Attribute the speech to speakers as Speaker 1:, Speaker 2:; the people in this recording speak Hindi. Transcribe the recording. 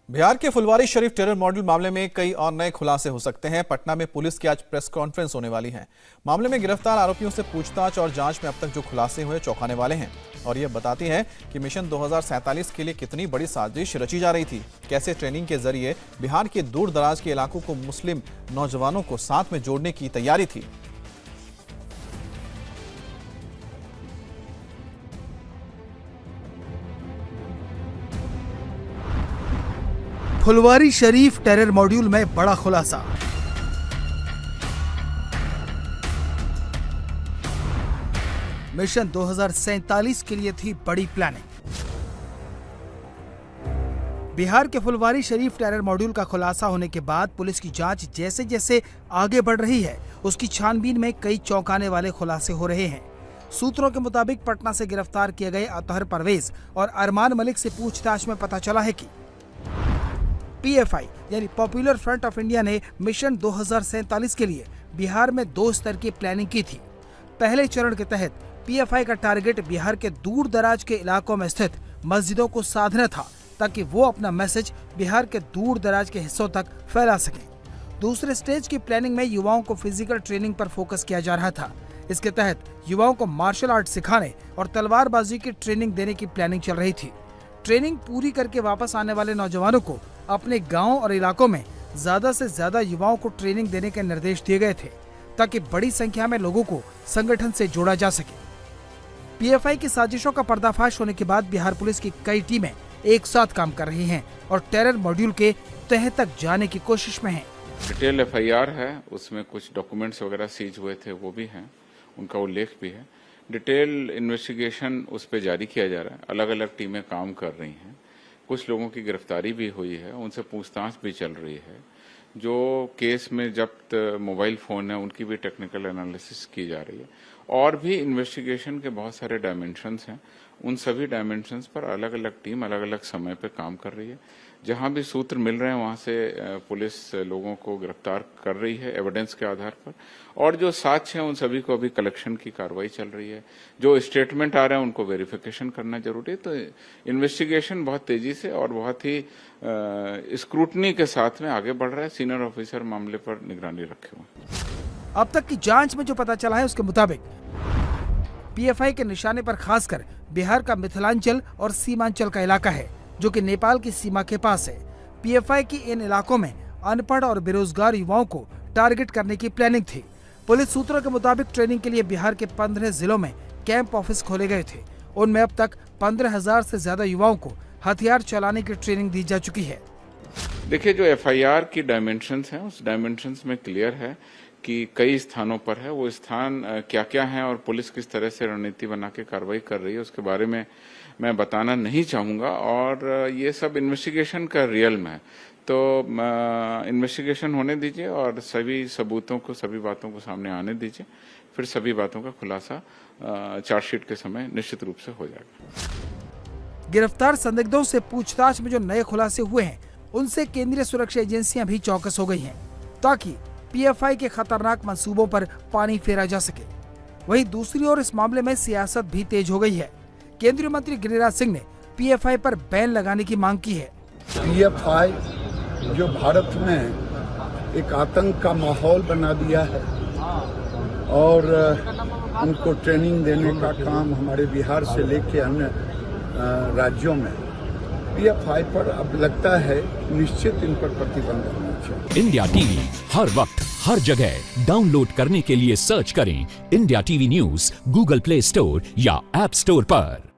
Speaker 1: बिहार के फुलवारी शरीफ टेरर मॉड्यूल मामले में कई और नए खुलासे हो सकते हैं। पटना में पुलिस की आज प्रेस कॉन्फ्रेंस होने वाली है। मामले में गिरफ्तार आरोपियों से पूछताछ और जांच में अब तक जो खुलासे हुए चौंकाने वाले हैं और यह बताती है कि मिशन 2047 के लिए कितनी बड़ी साजिश रची जा रही थी, कैसे ट्रेनिंग के जरिए बिहार के दूर दराज के इलाकों को मुस्लिम नौजवानों को साथ में जोड़ने की तैयारी थी।
Speaker 2: फुलवारी शरीफ टेरर मॉड्यूल में बड़ा खुलासा। मिशन 2047 के लिए थी बड़ी प्लानिंग। बिहार के फुलवारी शरीफ टेरर मॉड्यूल का खुलासा होने के बाद पुलिस की जांच जैसे जैसे आगे बढ़ रही है, उसकी छानबीन में कई चौंकाने वाले खुलासे हो रहे हैं। सूत्रों के मुताबिक पटना से गिरफ्तार किए गए अतहर परवेज और अरमान मलिक से पूछताछ में पता चला है कि पीएफआई यानी पॉपुलर फ्रंट ऑफ इंडिया ने मिशन 2047 के लिए बिहार में 2 स्तर की प्लानिंग की थी। पहले चरण के तहत पीएफआई का टारगेट बिहार के दूर दराज के इलाकों में स्थित मस्जिदों को साधना था, ताकि वो अपना मैसेज बिहार के दूर दराज के हिस्सों तक फैला सके। दूसरे स्टेज की प्लानिंग में युवाओं को फिजिकल ट्रेनिंग पर फोकस किया जा रहा था। इसके तहत युवाओं को मार्शल आर्ट सिखाने और तलवारबाजी की ट्रेनिंग देने की प्लानिंग चल रही थी। ट्रेनिंग पूरी करके वापस आने वाले नौजवानों को अपने गांव और इलाकों में ज्यादा से ज्यादा युवाओं को ट्रेनिंग देने के निर्देश दिए गए थे, ताकि बड़ी संख्या में लोगों को संगठन से जोड़ा जा सके। पीएफआई की साजिशों का पर्दाफाश होने के बाद बिहार पुलिस की कई टीमें एक साथ काम कर रही हैं और टेरर मॉड्यूल के तह तक जाने की कोशिश में हैं।
Speaker 3: डिटेल एफआईआर है, उसमें कुछ डॉक्यूमेंट्स वगैरह सीज हुए थे, वो भी हैं, उनका उल्लेख भी है। डिटेल इन्वेस्टिगेशन उस पर जारी किया जा रहा है। अलग अलग टीमें काम कर रही हैं। कुछ लोगों की गिरफ्तारी भी हुई है, उनसे पूछताछ भी चल रही है। जो केस में जब्त मोबाइल फ़ोन है, उनकी भी टेक्निकल एनालिसिस की जा रही है। और भी इन्वेस्टिगेशन के बहुत सारे डायमेंशंस हैं। उन सभी डायमेंशंस पर अलग अलग टीम अलग अलग समय पे काम कर रही है। जहां भी सूत्र मिल रहे हैं वहां से पुलिस लोगों को गिरफ्तार कर रही है एविडेंस के आधार पर। और जो साक्ष्य हैं उन सभी को अभी कलेक्शन की कार्रवाई चल रही है। जो स्टेटमेंट आ रहे हैं उनको वेरिफिकेशन करना जरूरी है। तो इन्वेस्टिगेशन बहुत तेजी से और बहुत ही स्क्रूटनी के साथ में आगे बढ़ रहा है। सीनियर ऑफिसर मामले पर निगरानी रखे हुए।
Speaker 2: अब तक की जांच में जो पता चला है उसके मुताबिक पीएफआई के निशाने पर खासकर बिहार का मिथिलांचल और सीमांचल का इलाका है, जो कि नेपाल की सीमा के पास है। पीएफआई की इन इलाकों में अनपढ़ और बेरोजगार युवाओं को टारगेट करने की प्लानिंग थी। पुलिस सूत्रों के मुताबिक ट्रेनिंग के लिए बिहार के 15 जिलों में कैंप ऑफिस खोले गए थे। उनमें अब तक 15,000 से ज्यादा युवाओं को हथियार चलाने की ट्रेनिंग दी जा चुकी है।
Speaker 3: देखिए, जो एफआईआर की डायमेंशंस हैं उस डायमेंशंस में क्लियर है कि कई स्थानों पर है। वो स्थान क्या क्या हैं और पुलिस किस तरह से रणनीति बना के कार्रवाई कर रही है, उसके बारे में मैं बताना नहीं चाहूँगा। और ये सब इन्वेस्टिगेशन का रियल है। तो इन्वेस्टिगेशन होने दीजिए और सभी सबूतों को, सभी बातों को सामने आने दीजिए। फिर सभी बातों का खुलासा चार्जशीट के समय निश्चित रूप से हो जाएगा।
Speaker 2: गिरफ्तार संदिग्धों से पूछताछ में जो नए खुलासे हुए हैं, उनसे केंद्रीय सुरक्षा एजेंसियां भी चौकस हो गई हैं, ताकि पीएफआई के खतरनाक मंसूबों पर पानी फेरा जा सके। वहीं दूसरी ओर इस मामले में सियासत भी तेज हो गई है। केंद्रीय मंत्री गिरिराज सिंह ने पीएफआई पर बैन लगाने की मांग की है।
Speaker 4: पीएफआई जो भारत में एक आतंक का माहौल बना दिया है और उनको ट्रेनिंग देने का काम हमारे बिहार से लेके अन्य राज्यों में पीएफआई पर अब लगता है निश्चित इन पर प्रतिबंध होना चाहिए।
Speaker 5: इंडिया टीवी हर वक्त हर जगह डाउनलोड करने के लिए सर्च करें India TV news Google play store या ऐप स्टोर पर।